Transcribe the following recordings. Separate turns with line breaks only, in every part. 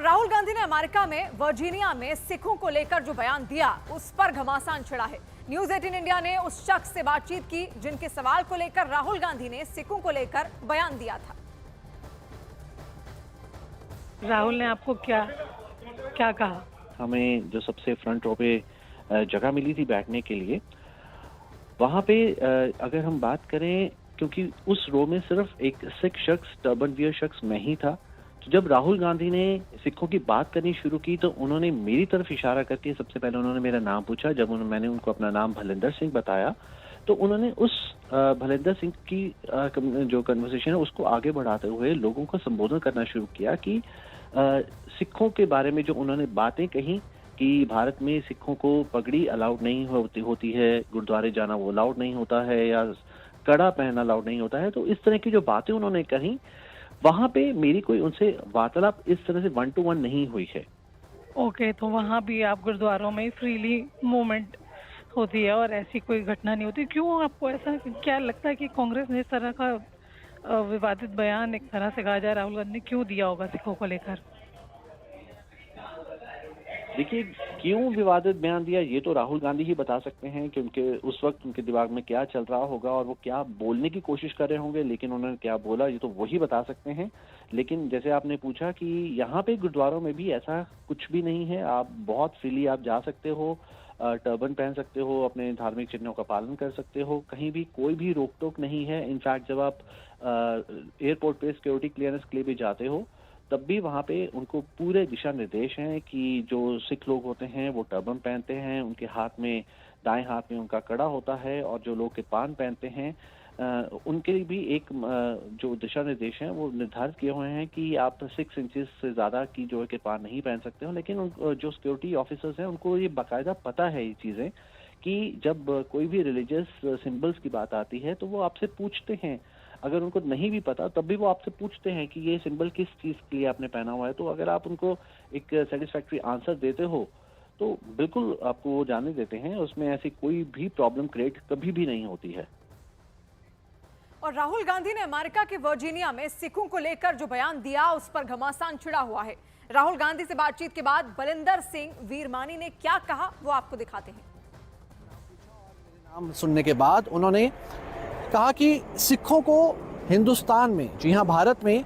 और राहुल गांधी ने अमेरिका में वर्जीनिया में सिखों को लेकर जो बयान दिया उस पर घमासान छिड़ा है। न्यूज 18 इंडिया ने उस शख्स से बातचीत की जिनके सवाल को लेकर राहुल गांधी ने सिखों को लेकर बयान दिया था।
राहुल ने आपको क्या कहा?
हमें जो सबसे फ्रंट रो पे जगह मिली थी बैठने के लिए, वहाँ पे अगर हम बात करें, क्योंकि उस रो में सिर्फ एक सिख शख्स, टर्बन वियर शख्स मैं ही था, तो जब राहुल गांधी ने सिखों की बात करनी शुरू की तो उन्होंने मेरी तरफ इशारा करके सबसे पहले उन्होंने मेरा नाम पूछा। जब मैंने उनको अपना नाम भलिंदर सिंह बताया तो उन्होंने उस भलिंदर सिंह की जो कन्वर्सेशन है उसको आगे बढ़ाते हुए लोगों को संबोधन करना शुरू किया कि सिखों के बारे में जो उन्होंने बातें कही कि भारत में सिखों को पगड़ी अलाउड नहीं होती है, गुरुद्वारे जाना वो अलाउड नहीं होता है, या कड़ा पहनना अलाउड नहीं होता है। तो इस तरह की जो बातें उन्होंने कही, वहां पे मेरी कोई उनसे वार्तालाप इस तरह से 1 to 1 नहीं हुई है।
ओके, तो वहाँ भी आप गुरुद्वारों में फ्रीली मूवमेंट होती है और ऐसी कोई घटना नहीं होती। क्यों आपको ऐसा क्या लगता है कि कांग्रेस ने इस तरह का विवादित बयान, एक तरह से कहा जाए, राहुल गांधी ने क्यों दिया होगा सिखों को लेकर?
देखिए, क्यों विवादित बयान दिया ये तो राहुल गांधी ही बता सकते हैं कि उनके उस वक्त उनके दिमाग में क्या चल रहा होगा और वो क्या बोलने की कोशिश कर रहे होंगे, लेकिन उन्होंने क्या बोला ये तो वही बता सकते हैं। लेकिन जैसे आपने पूछा कि यहाँ पे गुरुद्वारों में भी ऐसा कुछ भी नहीं है। आप बहुत फ्रीली आप जा सकते हो, टर्बन पहन सकते हो, अपने धार्मिक चिन्हों का पालन कर सकते हो, कहीं भी कोई भी रोक टोक नहीं है। इनफैक्ट जब आप एयरपोर्ट पे सिक्योरिटी क्लियरेंस के लिए भी जाते हो तब भी वहाँ पे उनको पूरे दिशा निर्देश हैं कि जो सिख लोग होते हैं वो टर्बन पहनते हैं, उनके हाथ में, दाएं हाथ में उनका कड़ा होता है, और जो लोग किरपान पहनते हैं उनके लिए भी एक जो दिशा निर्देश हैं वो निर्धारित किए हुए हैं कि आप 6 इंचेस से ज़्यादा की जो है किरपान नहीं पहन सकते हो। लेकिन जो सिक्योरिटी ऑफिसर्स हैं उनको ये बाकायदा पता है ये चीज़ें कि जब कोई भी रिलीजियस सिंबल्स की बात आती है तो वो आपसे पूछते हैं। अगर उनको नहीं भी पता तब भी वो आपसे पूछते हैं कि ये सिंबल किस चीज़ के लिए आपने पहना हुआ है। तो अगर आप उनको एक सेटिस्फैक्ट्री आंसर देते हो तो बिल्कुल आपको वो जाने देते हैं, उसमें ऐसी कोई भी प्रॉब्लम क्रिएट कभी भी नहीं होती है।
और राहुल गांधी ने अमेरिका के वर्जीनिया में सिखों को लेकर जो बयान दिया उस पर घमासान छिड़ा हुआ है। राहुल गांधी से बातचीत के बाद बलिंदर सिंह वीरमानी ने क्या कहा वो आपको दिखाते हैं।
नाम सुनने के बाद उन्होंने कहा कि सिखों को हिंदुस्तान में, जी हाँ भारत में,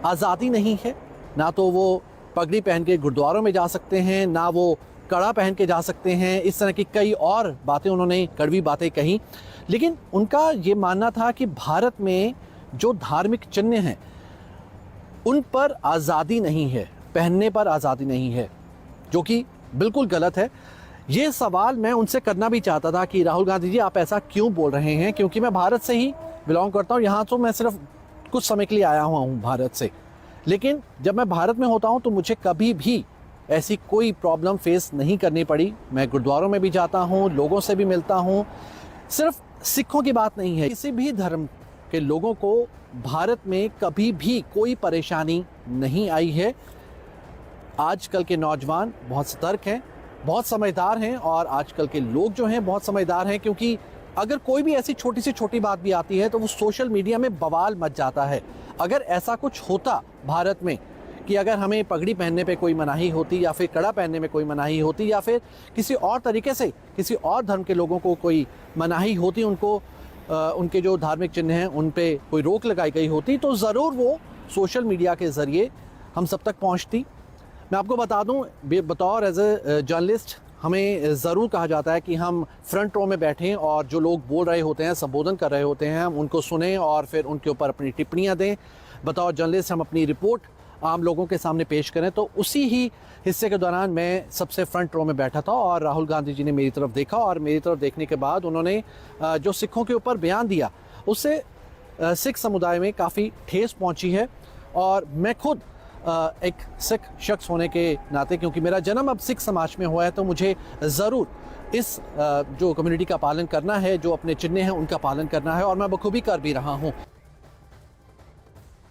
आज़ादी नहीं है। ना तो वो पगड़ी पहन के गुरुद्वारों में जा सकते हैं, ना वो कड़ा पहन के जा सकते हैं। इस तरह की कई और बातें उन्होंने, कड़वी बातें कही। लेकिन उनका ये मानना था कि भारत में जो धार्मिक चिन्ह हैं उन पर आज़ादी नहीं है, पहनने पर आज़ादी नहीं है, जो कि बिल्कुल गलत है। ये सवाल मैं उनसे करना भी चाहता था कि राहुल गांधी जी आप ऐसा क्यों बोल रहे हैं, क्योंकि मैं भारत से ही बिलोंग करता हूँ। यहाँ तो मैं सिर्फ कुछ समय के लिए आया हुआ हूँ भारत से, लेकिन जब मैं भारत में होता हूँ तो मुझे कभी भी ऐसी कोई प्रॉब्लम फेस नहीं करनी पड़ी। मैं गुरुद्वारों में भी जाता हूँ, लोगों से भी मिलता हूँ। सिर्फ सिखों की बात नहीं है, किसी भी धर्म के लोगों को भारत में कभी भी कोई परेशानी नहीं आई है। आजकल के नौजवान बहुत सतर्क हैं, बहुत समझदार हैं, और आजकल के लोग जो हैं बहुत समझदार हैं, क्योंकि अगर कोई भी ऐसी छोटी से छोटी बात भी आती है तो वो सोशल मीडिया में बवाल मच जाता है। अगर ऐसा कुछ होता भारत में कि अगर हमें पगड़ी पहनने पे कोई मनाही होती, या फिर कड़ा पहनने में कोई मनाही होती, या फिर किसी और तरीके से किसी और धर्म के लोगों को कोई मनाही होती, उनको उनके जो धार्मिक चिन्ह हैं उन पे कोई रोक लगाई गई होती, तो ज़रूर वो सोशल मीडिया के ज़रिए हम सब तक पहुँचती। मैं आपको बता दूं, बतौर एज ए जर्नलिस्ट हमें ज़रूर कहा जाता है कि हम फ्रंट रो में बैठें और जो लोग बोल रहे होते हैं, संबोधन कर रहे होते हैं, हम उनको सुनें और फिर उनके ऊपर अपनी टिप्पणियां दें। बतौर जर्नलिस्ट हम अपनी रिपोर्ट आम लोगों के सामने पेश करें। तो उसी ही हिस्से के दौरान मैं सबसे फ्रंट रो में बैठा था और राहुल गांधी जी ने मेरी तरफ देखा, और मेरी तरफ देखने के बाद उन्होंने जो सिखों के ऊपर बयान दिया उससे सिख समुदाय में काफ़ी ठेस पहुँची है। और मैं खुद एक सिख शख्स होने के नाते, क्योंकि मेरा जन्म अब सिख समाज में हुआ है, तो मुझे ज़रूर इस जो कम्युनिटी का पालन करना है, जो अपने चिन्ह हैं उनका पालन करना है, और मैं बखूबी कर भी रहा हूँ।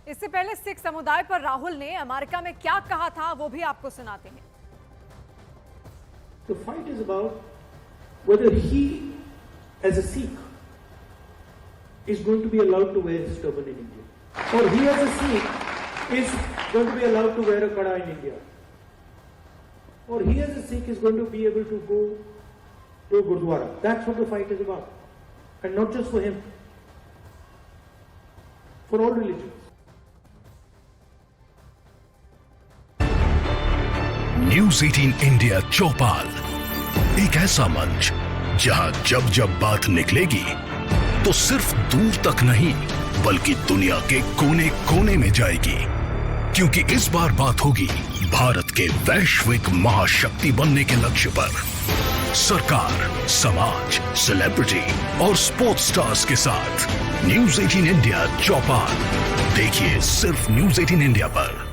इससे पहले सिख समुदाय पर राहुल ने अमेरिका में क्या कहा था वो भी आपको सुनाते हैं।
The fight is about whether he, as a Sikh, is going to be allowed to wear his turban in India, or he, as a Sikh, is going to be allowed to wear a kada in India. Or he as a Sikh is going to be able to go to Gurdwara. That's what the fight is about. And not just for him. For all religions.
News 18 India Chaupal, एक ऐसा मंच जहां जब जब बात निकलेगी तो सिर्फ दूर तक नहीं बल्कि दुनिया के कोने कोने में जाएगी, क्योंकि इस बार बात होगी भारत के वैश्विक महाशक्ति बनने के लक्ष्य पर। सरकार, समाज, सेलिब्रिटी और स्पोर्ट्स स्टार्स के साथ न्यूज़ 18 इंडिया चौपाल देखिए सिर्फ न्यूज़ 18 इंडिया पर।